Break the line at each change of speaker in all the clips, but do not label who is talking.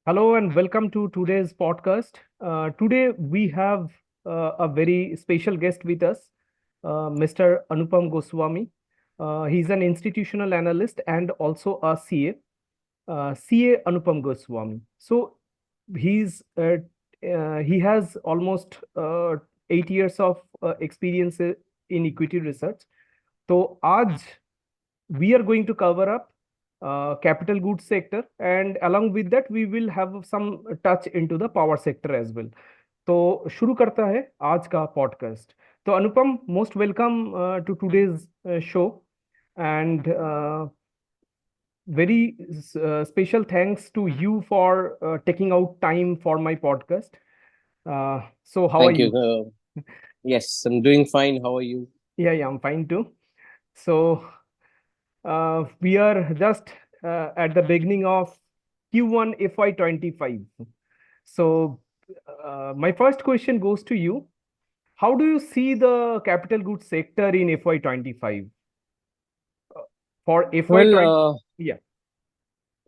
Hello and welcome to today's podcast. Today we have a very special guest with us, Mr. Anupam Goswami. He's an institutional analyst and also a CA Anupam Goswami. So he's he has almost 8 years of experience in equity research. तो आज we are going to cover up capital goods sector, and along with that we will have some touch into the power sector as well. तो शुरू करता है आज का podcast. तो Anupam, most welcome to today's show, and very special thanks to you for taking out time for my podcast. So how are
Thank you.
you?
Yes, I'm doing fine. How are you?
Yeah, I'm fine too. So we are just at the beginning of Q1 FY25. So my first question goes to you. How do you see the capital goods sector in FY25? For
Well,
FY20, yeah.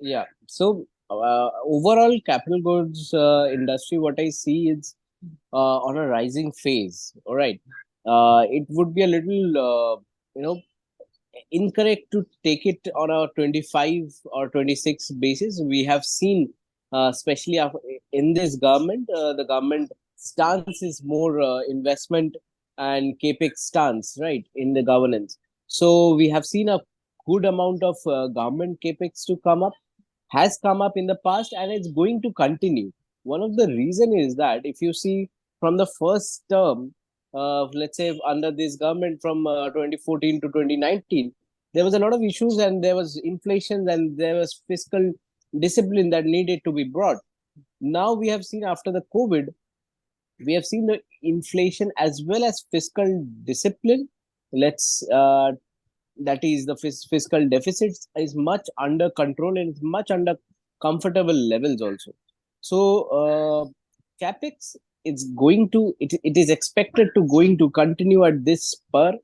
yeah. So, overall, capital goods industry, what I see is on a rising phase. All right. It would be a little, incorrect to take it on a 25 or 26 basis. We have seen, especially in this government, the government stance is more investment and capex stance, right, in the governance. So we have seen a good amount of government capex to come up, has come up in the past, and it's going to continue. One of the reason is that if you see from the first term, let's say under this government from 2014 to 2019, there was a lot of issues and there was inflation and there was fiscal discipline that needed to be brought. Now we have seen after the COVID, we have seen the inflation as well as fiscal discipline. Let's that is the fiscal deficits is much under control and is much under comfortable levels also. So capex is going to it is expected to going to continue at this spur.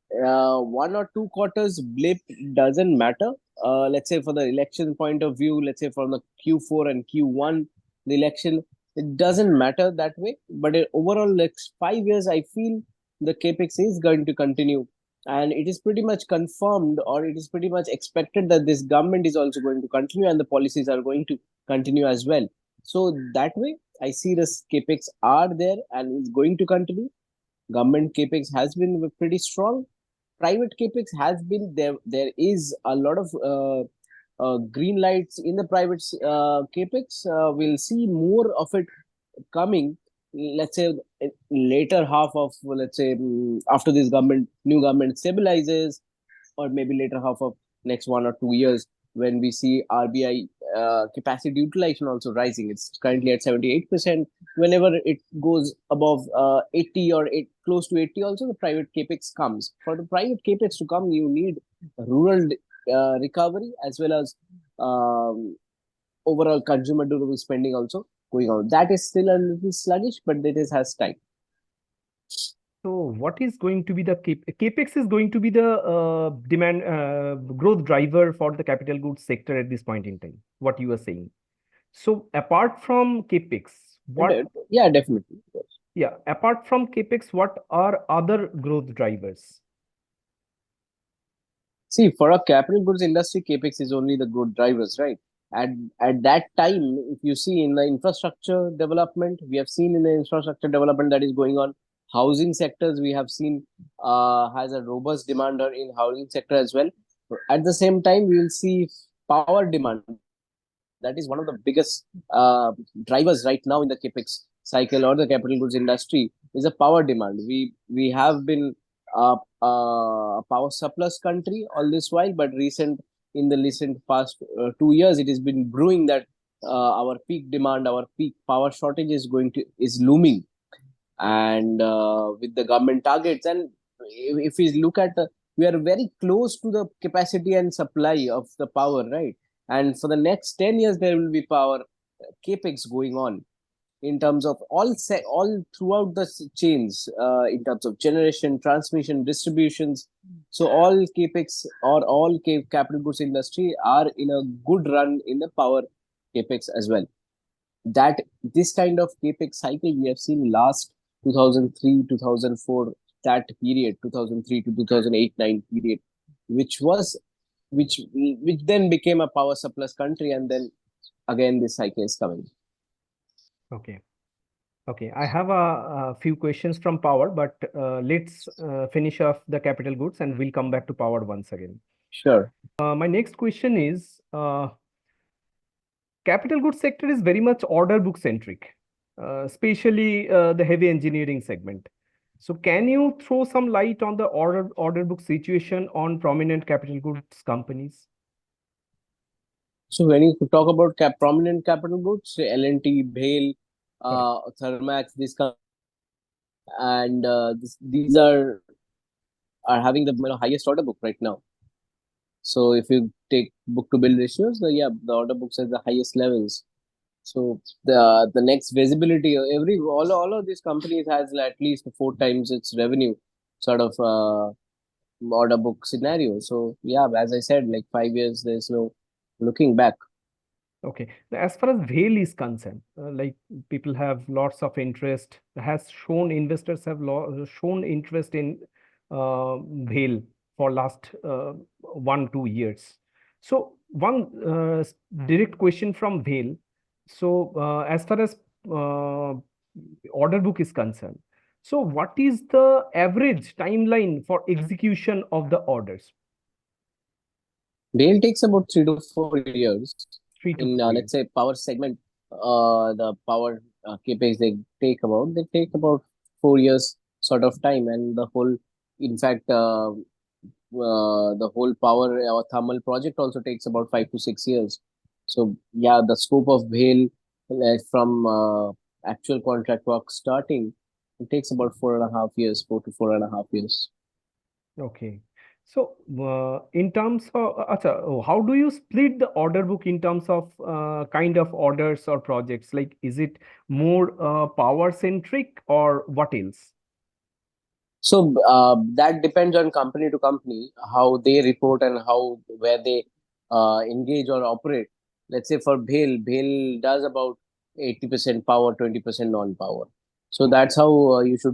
1 or 2 quarters blip doesn't matter. Let's say for the election point of view, let's say from the Q4 and Q1, the election, it doesn't matter that way. But overall, next 5 years, I feel the capex is going to continue, and it is pretty much confirmed, or it is pretty much expected that this government is also going to continue, and the policies are going to continue as well. So that way, I see this capex are there and is going to continue. Government capex has been pretty strong. Private capex has been there. There is a lot of green lights in the private capex. We'll see more of it coming. Let's say later half of, let's say, after this new government stabilizes, or maybe later half of next 1 or 2 years, when we see RBI capacity utilization also rising. It's currently at 78%. Whenever it goes above 80 or close to 80, also the private capex comes. For the private capex to come, you need rural recovery as well as overall consumer durable spending also going on. That is still a little sluggish, but it has time.
So what is going to be the capex is going to be the demand growth driver for the capital goods sector at this point in time, what you are saying. So apart from capex, what
Yeah, definitely.
yeah, apart from capex, what are other growth drivers?
See, for a capital goods industry, capex is only the growth drivers, right? At at that time, if you see in the infrastructure development, we have seen in the infrastructure development that is going on. Housing sectors, we have seen has a robust demand in housing sector as well. At the same time, we will see power demand. That is one of the biggest drivers right now in the capex cycle or the capital goods industry is a power demand. We have been a power surplus country all this while, but in the recent past 2 years, it has been brewing that our peak demand, our peak power shortage is looming, and with the government targets, and if we look at we are very close to the capacity and supply of the power, right? And for the next 10 years there will be power capex going on in terms of all throughout the chains, in terms of generation, transmission, distributions. So all capex or all capital goods industry are in a good run in the power capex as well. That this kind of capex cycle we have seen last 2003, 2004, that period, 2003 to 2008-9 period, which was which then became a power surplus country, and then again this cycle is coming.
Okay. Okay, I have a few questions from power, but let's finish off the capital goods and we'll come back to power once again.
Sure.
My next question is, capital goods sector is very much order book centric, especially the heavy engineering segment. So can you throw some light on the order book situation on prominent capital goods companies?
So when you talk about prominent capital goods, L&T, BHEL,
Correct.
Thermax, and these are having the highest order book right now. So if you take book to bill ratios, the order books at the highest levels. So the next visibility, all of these companies has at least 4 times its revenue, sort of order book scenario. So yeah, as I said, like 5 years, there's no looking back.
Okay. As far as BHEL is concerned, like people have lots of interest, has shown investors have shown interest in BHEL for last 1 2 years. So one direct question from BHEL. So as far as uh, order book is concerned, so what is the average timeline for execution of the orders?
BHEL takes about 3 to 4 years.
Three to
In
four
let's
years.
say power segment, the power capex they take about 4 years sort of time, and the whole, in fact, the whole power or thermal project also takes about 5 to 6 years. So yeah, the scope of BHEL, from actual contract work starting, it takes about 4.5 years, 4 to 4.5 years.
Okay. So, in terms of, how do you split the order book in terms of kind of orders or projects? Like, is it more power centric or what else?
So that depends on company to company, how they report and how where they engage or operate. Let's say for BHEL does about 80% power, 20% non-power. So
Okay.
that's how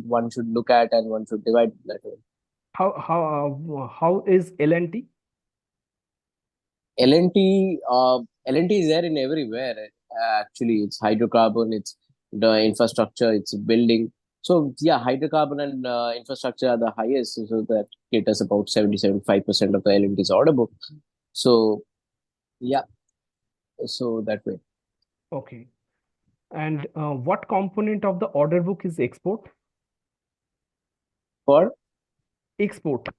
one should look at, and one should divide that way.
How is L&T?
L&T is there in everywhere. Actually, it's hydrocarbon, it's the infrastructure, it's building. So yeah, hydrocarbon and infrastructure are the highest. So that caters about 70-75% of the L&T's order book. So yeah, so that way.
Okay. And what component of the order book is export?
For
Export. What?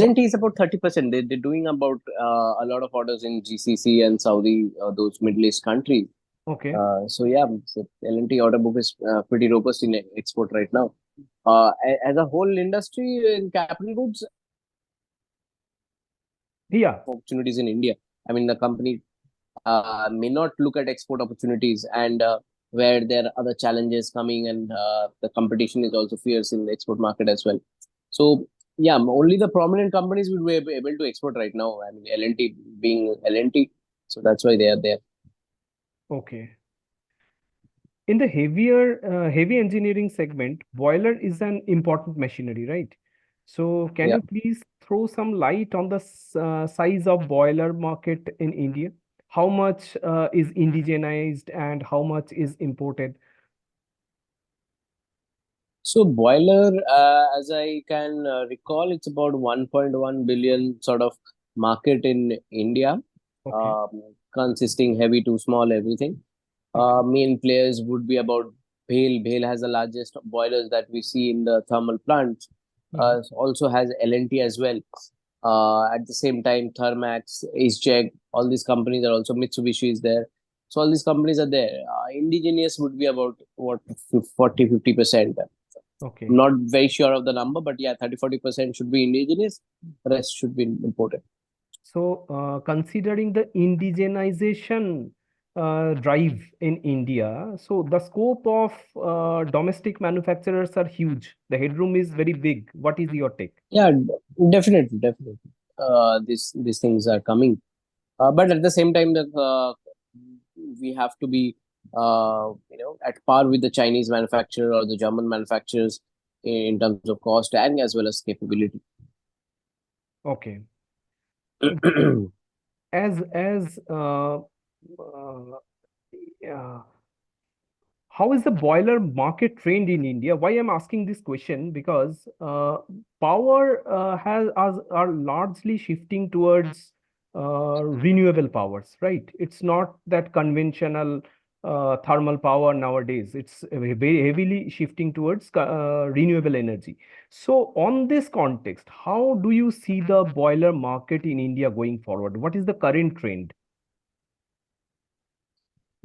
L&T is about 30%. They're doing about a lot of orders in GCC and Saudi, those Middle East countries.
Okay.
So yeah, so L&T order book is pretty robust in export right now. As a whole industry in capital goods,
Yeah.
opportunities in India. I mean, the company may not look at export opportunities, and where there are other challenges coming, and the competition is also fierce in the export market as well. So yeah, only the prominent companies will be able to export right now. I mean, L&T being L&T, so that's why they are there.
Okay. In the heavy engineering segment, boiler is an important machinery, right? So can
Yeah.
you please throw some light on the size of boiler market in India? How much is indigenized and how much is imported?
So boiler, as I can recall, it's about 1.1 billion sort of market in India,
Okay,
um, consisting heavy to small, everything.
okay.
Main players would be about BHEL. BHEL has the largest boilers that we see in the thermal plants.
Mhm.
Also has L&T as well. At the same time, Thermax, AceJet, all these companies are also, Mitsubishi is there. So all these companies are there. Indigenous would be about what, 40-50%. I'm
Okay.
not very sure of the number, but yeah, 30-40% should be indigenous. Rest should be imported.
So, considering the indigenization drive in India, so the scope of domestic manufacturers are huge. The headroom is very big. What is your take?
Yeah, definitely. These things are coming. But at the same time, we have to be at par with the Chinese manufacturer or the German manufacturers in terms of cost and as well as capability.
Okay. As uh, how is the boiler market trend in India? Why I'm asking this question? Because power are largely shifting towards renewable powers, right? It's not that conventional thermal power nowadays. It's very heavily shifting towards renewable energy. So, on this context, how do you see the boiler market in India going forward? What is the current trend?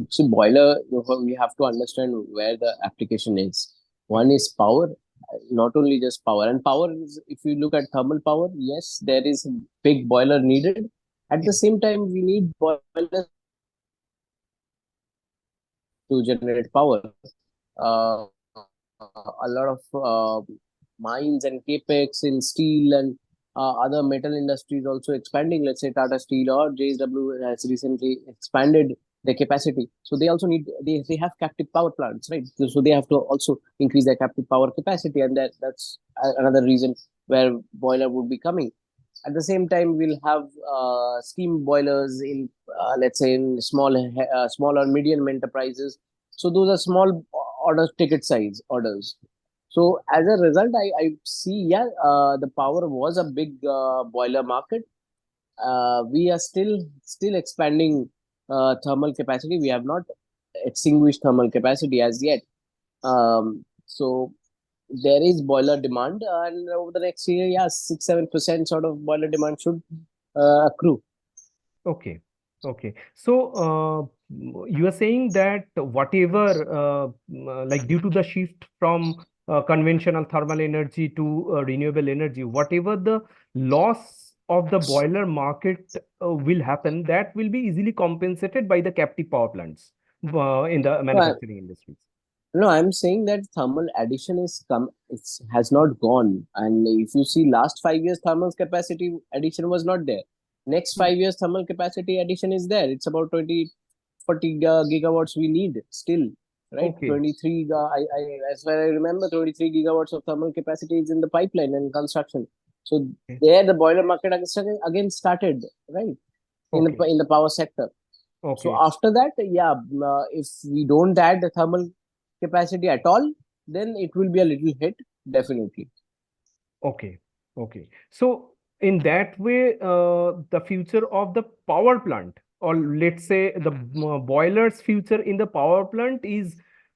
So boiler, we have to understand where the application is. One is power, not only just power. And power is, if you look at thermal power, yes, there is a big boiler needed. At the same time, we need boilers to generate power. Uh, a lot of mines and capex in steel and other metal industries also expanding. Let's say Tata Steel or JSW has recently expanded their capacity. So they also need they have captive power plants, right? So they have to also increase their captive power capacity, and that's another reason where boiler would be coming. At the same time, we'll have steam boilers in let's say in small or medium enterprises. So those are small orders, ticket size orders. So as a result, I see, yeah, the power was a big boiler market. We are still expanding thermal capacity. We have not extinguished thermal capacity as yet. So there is boiler demand, and over the next year, yeah, 6-7% sort of boiler demand should accrue.
Okay. Okay. So, you are saying that whatever, like due to the shift from conventional thermal energy to renewable energy, whatever the loss of the boiler market will happen, that will be easily compensated by the captive power plants in the
No,
manufacturing industries.
no, I'm saying that thermal addition is come. It has not gone, and if you see last 5 years, thermal capacity addition was not there. Next
Hmm.
5 years, thermal capacity addition is there. It's about 40 gigawatts we need still, right?
Okay.
23, as far as I remember, 23 gigawatts of thermal capacity is in the pipeline and construction. So
Okay.
there, the boiler market again started, right,
Okay.
in the power sector. So
Okay.
after that, yeah, if we don't add the thermal capacity at all, then it will be a little hit, definitely.
Okay, okay. So in that way, the future of the power plant, or let's say the boiler's future in the power plant is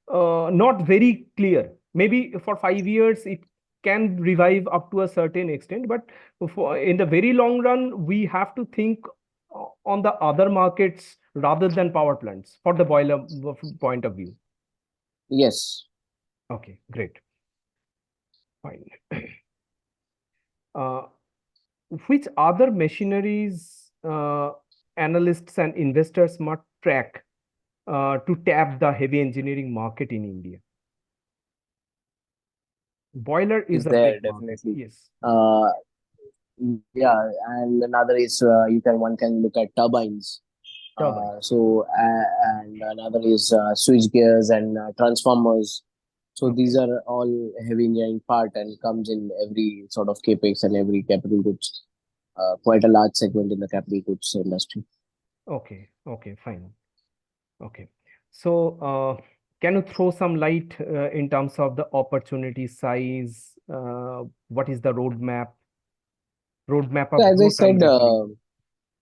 not very clear. Maybe for 5 years it can revive up to a certain extent, but in the very long run, we have to think on the other markets rather than power plants for the boiler point of view.
Yes.
Okay, great, fine. Uh, which other machineries analysts and investors must track to tap the heavy engineering market in India? Boiler is
Is
a
there
big market.
definitely.
Yes.
Uh, yeah, and another is one can look at turbines.
Turbine.
And another is switch gears and transformers. So these
Okay.
are all heavy engineering part and comes in every sort of capex and every capital goods. Quite a large segment in the capital goods industry.
Okay. Okay. Fine. Okay. So, can you throw some light in terms of the opportunity size? What is the roadmap? Roadmap
So
of
as I
growth, I'm
said,
referring.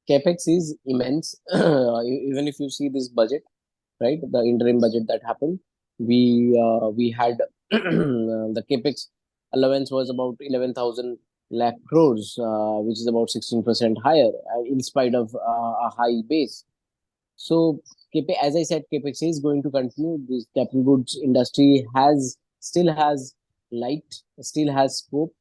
capex is immense. Even if you see this budget, right, the interim budget that happened, we had the capex allowance was about 11,000 lakh crores, which is about 16% higher, in spite of a high base. So, as I said, capex is going to continue. This capital goods industry still has light, still has scope,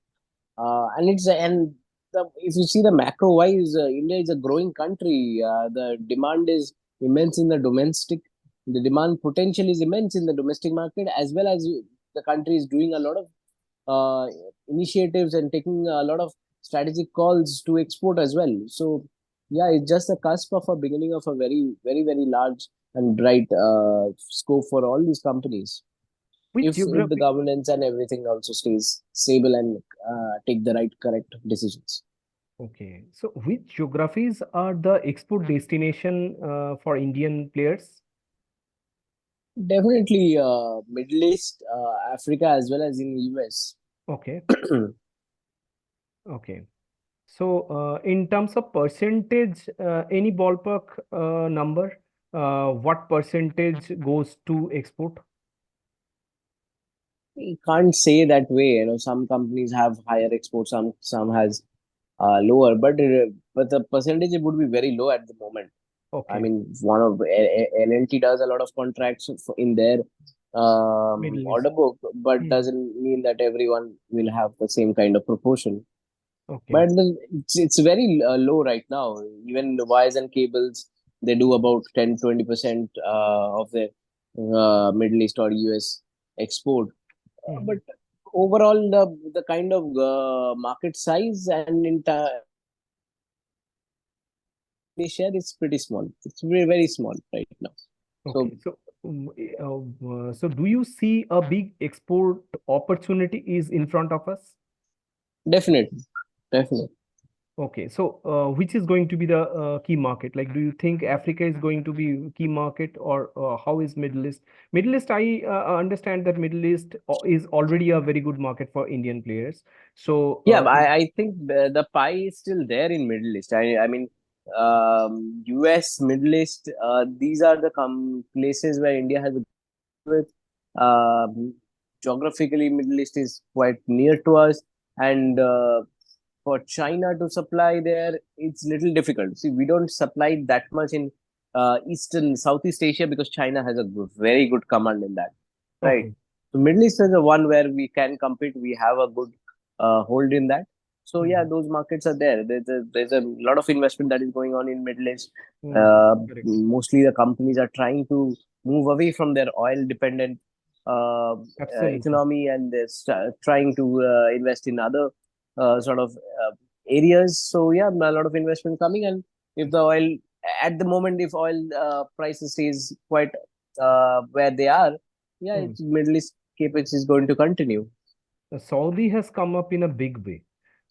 if you see the macro wise, India is a growing country. The demand is immense in the domestic. The demand potential is immense in the domestic market, as well as the country is doing a lot of initiatives and taking a lot of strategic calls to export as well. So Yeah, it's just the cusp of a beginning of a very, very, very large and bright scope for all these companies.
Which
If the
geography?
governance and everything also stays stable and take the right correct decisions.
Okay, so which geographies are the export destination for Indian players?
Definitely, Middle East, Africa, as well as in US.
Okay, okay. So, in terms of percentage, any ballpark number, what percentage goes to export?
You can't say that way. You know, some companies have higher exports, some has lower, but the percentage would be very low at the moment. I
Okay,
mean, LNT does a lot of contracts in their
Middle East.
order book, but
Hmm.
doesn't mean that everyone will have the same kind of proportion.
Okay,
But it's very low right now. Even the wires and cables, they do about 10-20% of their Middle East or US export. But
Mhm.
overall, the kind of market size and share is pretty small. It's very, very small right now. So
Okay. So, so do you see a big export opportunity is in front of us?
definitely, definitely.
Okay, so which is going to be the key market? Like, do you think Africa is going to be key market, or how is Middle East? Middle East, I understand that Middle East is already a very good market for Indian players. So,
Yeah, but I think the pie is still there in Middle East. I mean, US, Middle East, these are the places where India has a with. Um, Geographically, Middle East is quite near to us, and for China to supply there, it's little difficult. See, we don't supply that much in Eastern Southeast Asia because China has a very good command in that, right?
okay.
So Middle East is the one where we can compete. We have a good hold in that. So yeah,
Mhm.
those markets are there. There's a lot of investment that is going on in Middle East.
Correct.
Mostly the companies are trying to move away from their oil dependent
Absolutely.
economy, and they're trying to invest in other sort of areas. So yeah, a lot of investment coming, and if the oil at the moment, if oil prices stays quite where they are, yeah,
Hmm.
it's Middle East capex is going to continue.
Saudi has come up in a big way.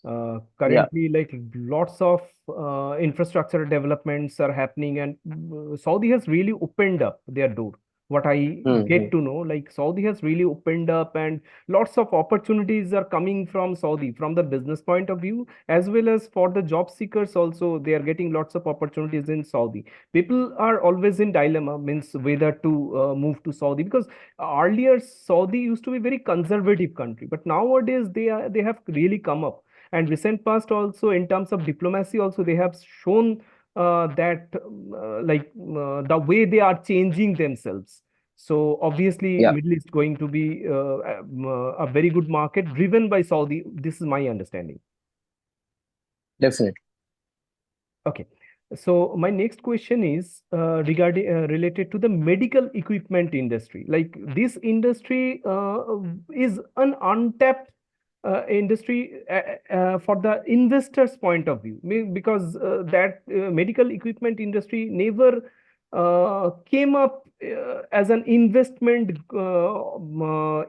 Yeah.
Currently, like lots of infrastructure developments are happening, and Saudi has really opened up their door. What I
Hmm.
get to know, like Saudi has really opened up, and lots of opportunities are coming from Saudi from the business point of view, as well as for the job seekers also. They are getting lots of opportunities in Saudi. People are always in dilemma, means whether to move to Saudi, because earlier Saudi used to be very conservative country, but nowadays they have really come up. And recent past also, in terms of diplomacy also, they have shown that the way they are changing themselves. So obviously
Yeah,
Middle East going to be a very good market driven by Saudi. This is my understanding.
definitely.
Okay. So my next question is regarding related to the medical equipment industry. Like this industry is an untapped industry for the investor's point of view. Because that medical equipment industry never came up as an investment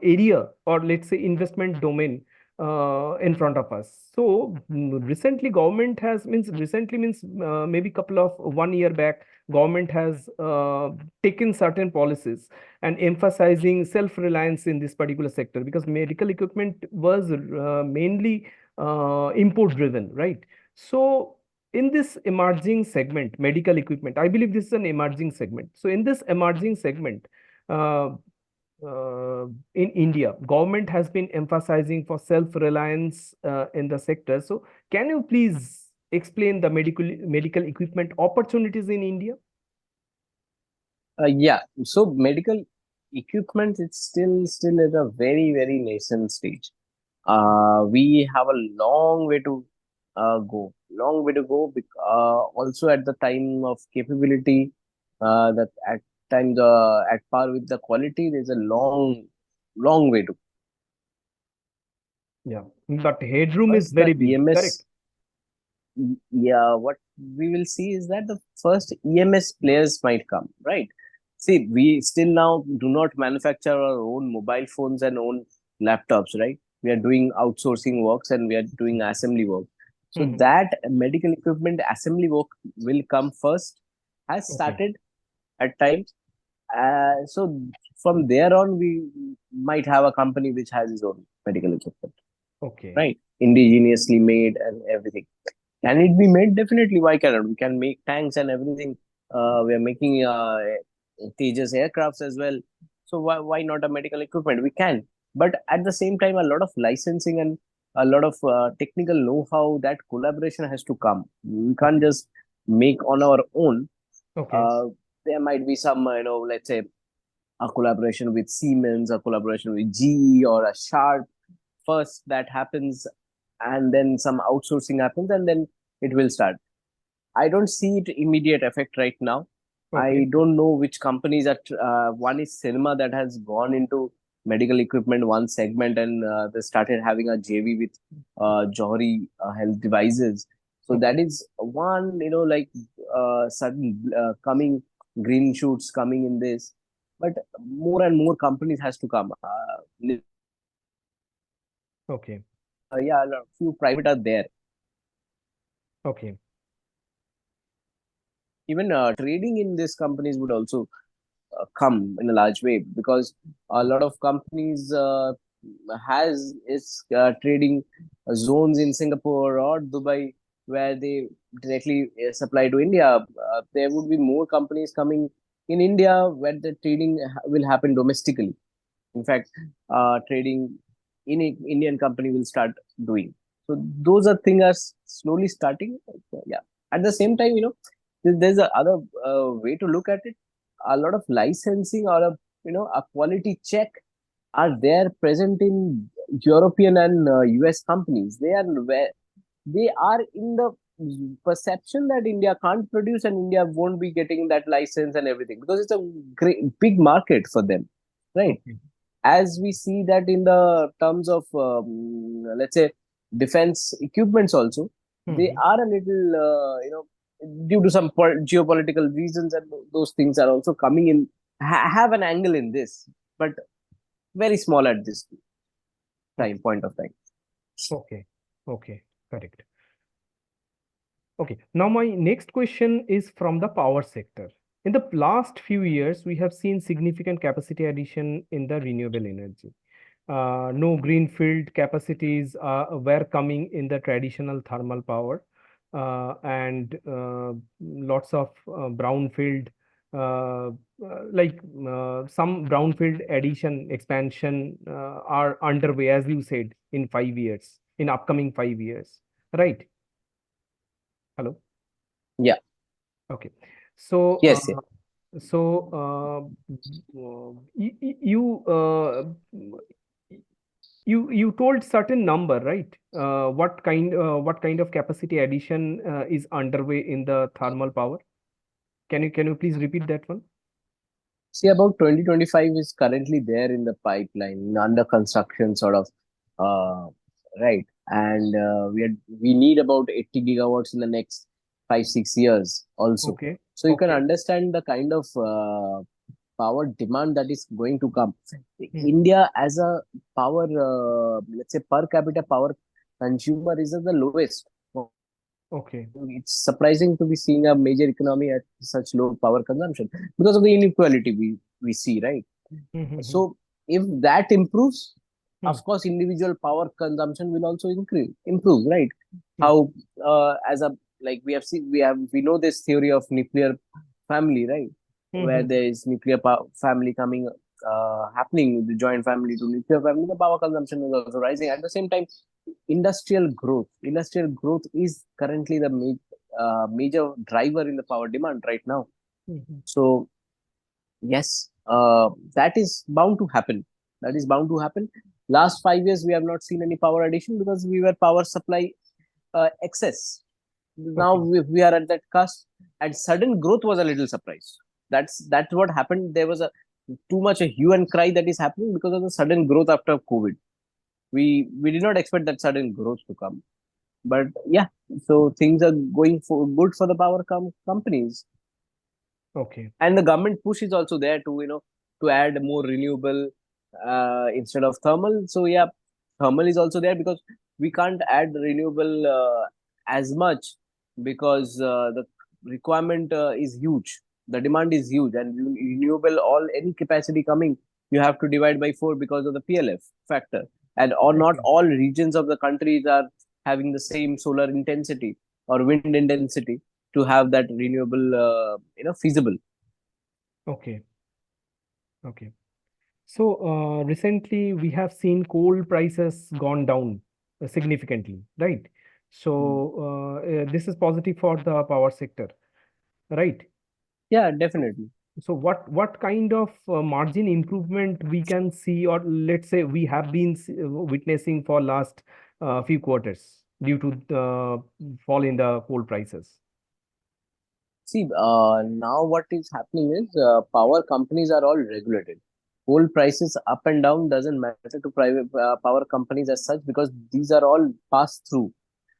area, or let's say investment domain in front of us. So recently government has, means recently means maybe couple of 1 year back, government has taken certain policies and emphasizing self-reliance in this particular sector, because medical equipment was mainly import driven, right? So in this emerging segment, medical equipment, I believe this is an emerging segment. So in this emerging segment, uh, in India, government has been emphasizing for self-reliance in the sector. So, can you please explain the medical equipment opportunities in India?
Yeah. So medical equipment, it's still at a very, very nascent stage. We have a long way to long way to go. Also, at the time of capability, that at times at par with the quality, there's a long way to.
Yeah, but headroom is
First, the
very big, correct?
EMS. Yeah, what we will see is that the first EMS players might come, right? See, we still now do not manufacture our own mobile phones and own laptops, right? We are doing outsourcing works and we are doing assembly work. So
Mhm.
that medical equipment assembly work will come first, has
Okay.
started at times. So from there on, we might have a company which has its own medical equipment,
Okay.
right? Indigenously made and everything. Can it be made? Definitely. Why cannot? We can make tanks and everything. We are making Tejas aircrafts as well. So why not a medical equipment? We can. But at the same time, a lot of licensing and a lot of technical know-how, that collaboration has to come. We can't
Okay.
just make on our own.
Okay.
Uh, there might be some, let's say a collaboration with Siemens, a collaboration with GE or a Sharp. First that happens, and then some outsourcing happens, and then it will start. I don't see it immediate effect right now.
Okay.
I don't know which companies are. One is Cinema that has gone into medical equipment one segment, and they started having a JV with Johari Health Devices. So that
Okay.
is one, like sudden coming green shoots coming in this. But more and more companies has to come.
Okay.
Yeah, a few private are there.
Okay.
Even trading in these companies would also come in a large way, because a lot of companies has its trading zones in Singapore or Dubai, where they directly supply to India. There would be more companies coming in India where the trading will happen domestically. In fact, trading in Indian company will start doing. So those are things are slowly starting. Yeah. At the same time, there's a other way to look at it. A lot of licensing or a quality check are there present in European and US companies. They are in the perception that India can't produce and India won't be getting that license and everything, because it's a great big market for them, right?
Okay.
As we see that in the terms of let's say defense equipments also, they
Mhm.
are a little due to some geopolitical reasons, and those things are also coming in, have an angle in this, but very small at this time
Okay.
point of time.
Okay. Okay. Correct. Okay. Now, my next question is from the power sector. In the last few years, we have seen significant capacity addition in the renewable energy. No greenfield capacities were coming in the traditional thermal power, and lots of brownfield, some brownfield addition expansion are underway, as you said, in 5 years, in upcoming 5 years, right? Hello.
Yeah.
Okay. So,
Yes, yes.
you told certain number, right? What kind of capacity addition is underway in the thermal power? Can you please repeat that one?
See, about 2025 is currently there in the pipeline, under construction, sort of, uh, right? And we need about 80 gigawatts in the next 5 6 years also.
Okay.
So you can
Okay.
understand the kind of power demand that is going to come.
Mhm.
India as a power, let's say per capita power consumer is at the lowest.
Okay.
It's surprising to be seeing a major economy at such low power consumption because of the inequality we see, right?
Mhm.
So if that improves,
Mhm.
of course, individual power consumption will also improve, right?
Mhm.
How as a like we know this theory of nuclear family, right? Where
Mhm.
there is nuclear family coming happening, the joint family to nuclear family, the power consumption is also rising. At the same time, industrial growth is currently the major driver in the power demand right now.
Mhm.
So yes, that is bound to happen. That is bound to happen. Last 5 years, we have not seen any power addition because we were power supply excess. Now
Okay.
we are at that cusp, and sudden growth was a little surprise. That's what happened. There was a too much a hue and cry that is happening because of the sudden growth after COVID. We did not expect that sudden growth to come. But yeah, so things are going for good for the power companies,
Okay.
and the government push is also there to to add more renewable instead of thermal. So yeah, thermal is also there because we can't add renewable as much, because the requirement is huge, the demand is huge, and renewable, all any capacity coming, you have to divide by 4 because of the PLF factor. And or not
Okay.
all regions of the countries are having the same solar intensity or wind intensity to have that renewable feasible.
Okay. Okay. So, recently we have seen coal prices gone down significantly, right? So, this is positive for the power sector, right?
Yeah, definitely.
So, what kind of margin improvement we can see, or let's say we have been witnessing for last few quarters due to the fall in the coal prices?
See, now what is happening is power companies are all regulated. Coal prices up and down doesn't matter to private power companies as such, because these are all passed through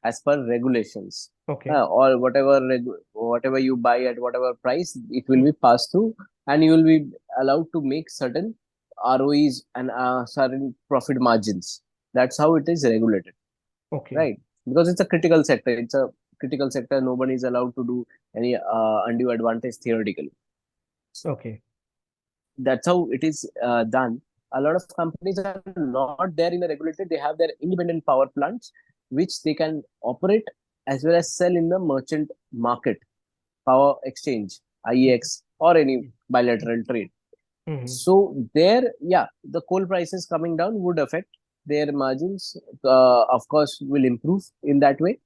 as per regulations.
Okay.
Or whatever you buy at whatever price, it will
Hmm.
be passed through, and you will be allowed to make certain ROEs and certain profit margins. That's how it is regulated,
Okay.
right? Because it's a critical sector. It's a critical sector. Nobody is allowed to do any undue advantage theoretically.
Okay.
That's how it is done. A lot of companies are not there in the regulated. They have their independent power plants, which they can operate as well as sell in the merchant market, power exchange, IEX, or any bilateral trade.
Mm-hmm.
So there, yeah, the coal prices coming down would affect their margins. Of course, will improve in that way,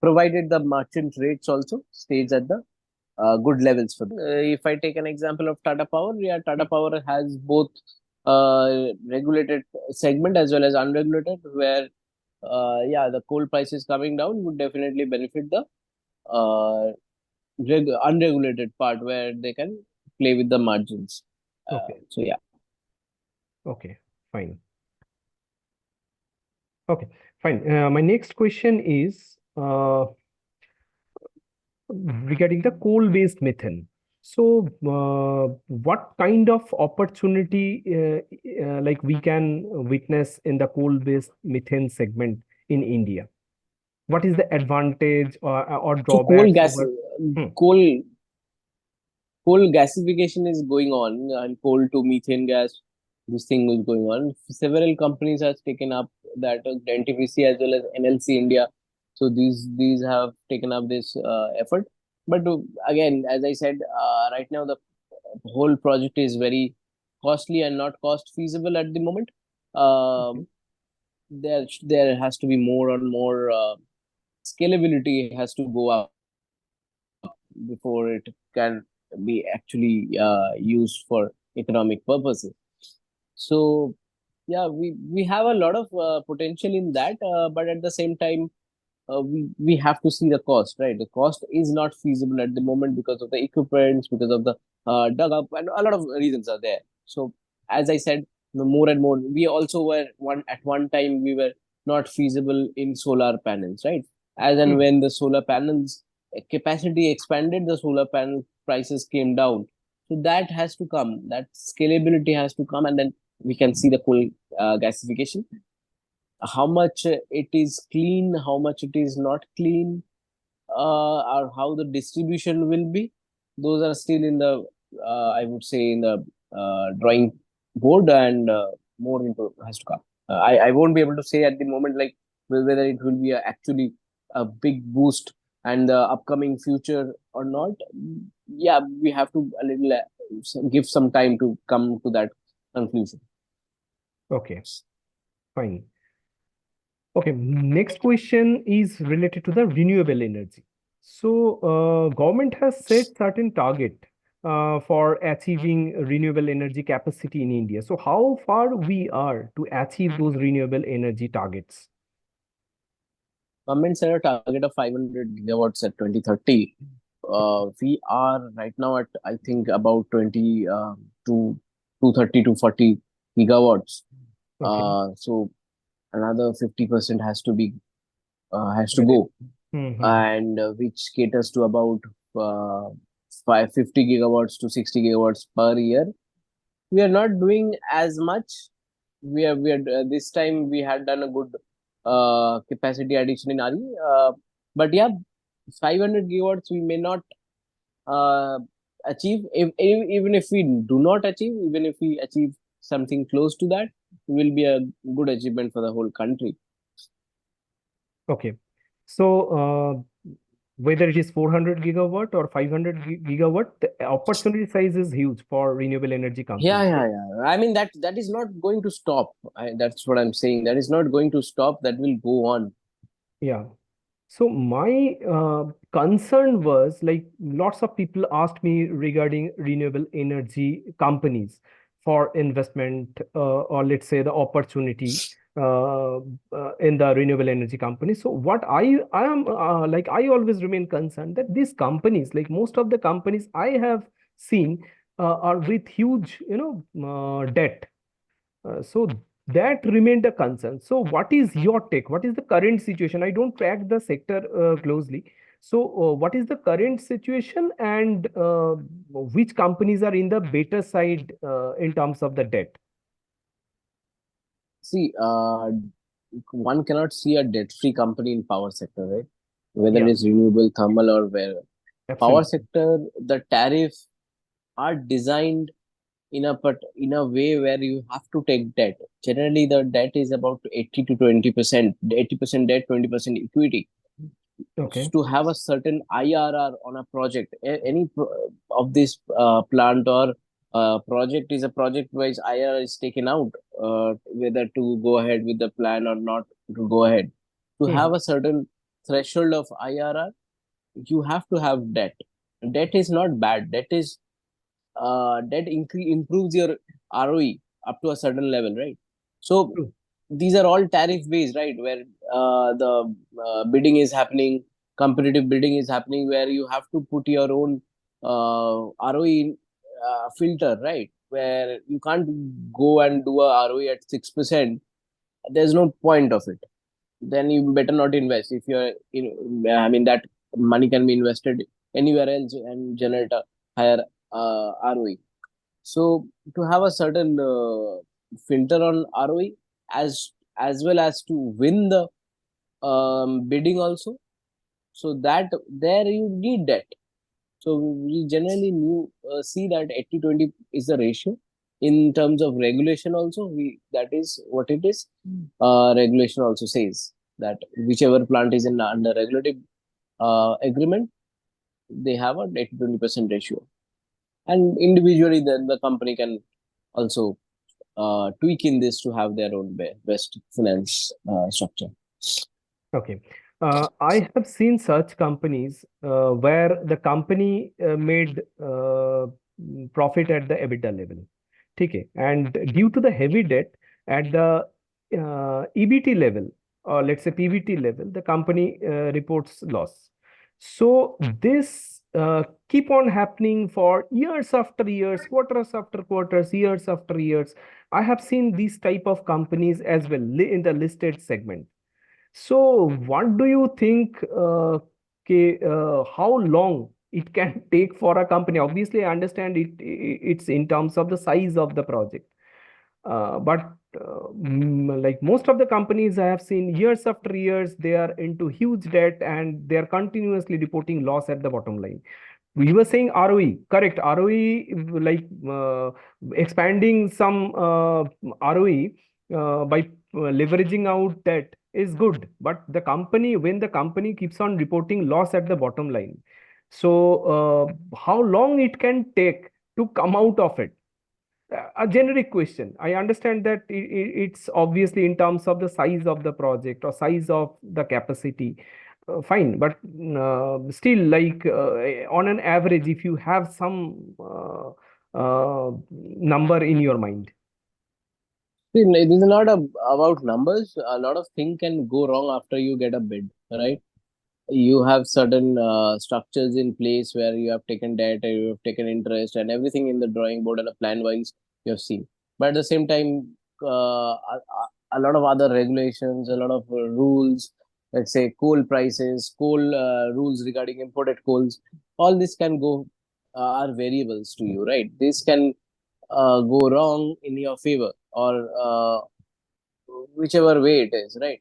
provided the merchant rates also stays at the good levels for them. If I take an example of Tata Power, yeah, Tata Power has both regulated segment as well as unregulated, where yeah, the coal prices coming down would definitely benefit the uh, unregulated part, where they can play with the margins.
Okay.
So yeah.
Okay. Fine. Okay. Fine. My next question is regarding the coal-based methane. So, what kind of opportunity like we can witness in the coal-based methane segment in India? What is the advantage or
So coal
drawbacks
gas,
over? Hmm.
coal coal gasification is going on, and coal to methane gas, this thing is going on. Several companies have taken up that, NTPC as well as NLC India. So these have taken up this effort. But again, as I said, right now the whole project is very costly and not cost feasible at the moment.
Okay.
There has to be more and more scalability has to go up before it can be actually used for economic purposes. So yeah, we have a lot of potential in that, but at the same time, we have to see the cost, right? The cost is not feasible at the moment because of the equipment, because of the dug up, and a lot of reasons are there. So as I said, more and more, we also were one time we were not feasible in solar panels, right? As and
Hmm.
when the solar panels capacity expanded, the solar panel prices came down. So that has to come. That scalability has to come, and then we can see the coal gasification. How much it is clean, how much it is not clean, or how the distribution will be. Those are still in the, I would say, in the drawing board, and more into has to come. I won't be able to say at the moment, like whether it will be actually a big boost and the upcoming future or not. Yeah, we have to a little give some time to come to that conclusion.
Okay. Fine. Okay, next question is related to the renewable energy. So, government has set certain target for achieving renewable energy capacity in India. So, how far we are to achieve those renewable energy targets?
Government set a target of 500 gigawatts at 2030. We are right now at, I think, about 20 to 230 to 40 gigawatts.
Okay.
So another 50% has to be has to
Very.
go,
Mm-hmm.
and which caters to about 550 gigawatts to 60 gigawatts per year. We are not doing as much. We are this time we had done a good capacity addition in RE, but yeah, 500 gigawatts we may not uh, achieve. Even if we do not achieve, even if we achieve something close to that, it will be a good achievement for the whole country.
Okay. So, whether it is 400 gigawatt or 500 gigawatt, the opportunity size is huge for renewable energy
Yeah,
companies.
yeah, yeah. I mean that is not going to stop. That's what I'm saying. That is not going to stop. That will go on.
Yeah. So my concern was like lots of people asked me regarding renewable energy companies for investment or let's say the opportunity in the renewable energy company. So what I am like I always remain concerned that these companies like most of the companies I have seen are with huge debt. So that remained a concern. So what is your take? What is the current situation? I don't track the sector closely. So what is the current situation and which companies are in the better side in terms of the debt?
See, one cannot see a debt-free company in power sector, right? Whether
Yeah,
it's renewable, thermal, or where power
absolutely.
sector, the tariffs are designed in a way where you have to take debt. Generally, the debt is about 80 to 20%, 80% debt, 20% equity.
Okay.
To have a certain IRR on a project, any of this plant or project is a project wise IRR is taken out, whether to go ahead with the plan or not to go ahead. To have
Mhm.
a certain threshold of IRR, you have to have debt. Debt is not bad. Improves your ROE up to a certain level, right? So
True.
these are all tariff based, right? Where the bidding is happening, competitive bidding is happening, where you have to put your own ROE filter, right? Where you can't go and do a ROE at 6%. There's no point of it. Then you better not invest. If you're, I mean, that money can be invested anywhere else and generate a higher ROE. So to have a certain filter on ROE as well as to win the bidding also. So that there you need debt. So we generally see that 80-20 is the ratio. In terms of regulation also, we that is what it is. Regulation also says that whichever plant is in under regulative agreement, they have a 80-20% ratio. And individually, then the company can also tweak in this to have their own best finance structure.
Okay. I have seen such companies where the company made profit at the EBITDA level. Okay. And due to the heavy debt at the EBT level, or let's say PBT level, the company reports loss. So this keep on happening for years after years, quarters after quarters, years after years. I have seen these type of companies as well in the listed segment. So, what do you think, how long it can take for a company? Obviously, I understand it's in terms of the size of the project. But like most of the companies I have seen years after years, they are into huge debt and they are continuously reporting loss at the bottom line. You were saying ROE, correct? ROE, like expanding some ROE by leveraging out debt is good. But the company, when the company keeps on reporting loss at the bottom line, so how long it can take to come out of it? A generic question. I understand that it's obviously in terms of the size of the project or size of the capacity. Fine, but still, like on an average, if you have some number in your mind.
See, it is not about numbers. A lot of things can go wrong after you get a bid, right? You have certain structures in place where you have taken debt, and you have taken interest, and everything in the drawing board and a plan wise you have seen. But at the same time, a lot of other regulations, a lot of rules. let's say coal prices, coal rules regarding imported coals, all this can go are variables to you, right? This can go wrong in your favor, or whichever way it is, right?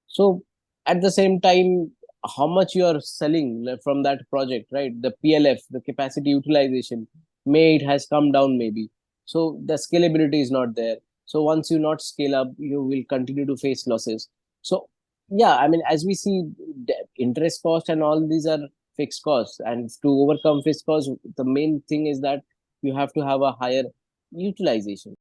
So at the same time, how much you are selling from that project, right? The PLF, the capacity utilization, may it has come down maybe. So the scalability is not there. So once you not scale up, you will continue to face losses. So yeah, I mean, as we see, interest cost and all these are fixed costs, and to overcome fixed costs, the main thing is that you have to have a higher utilization.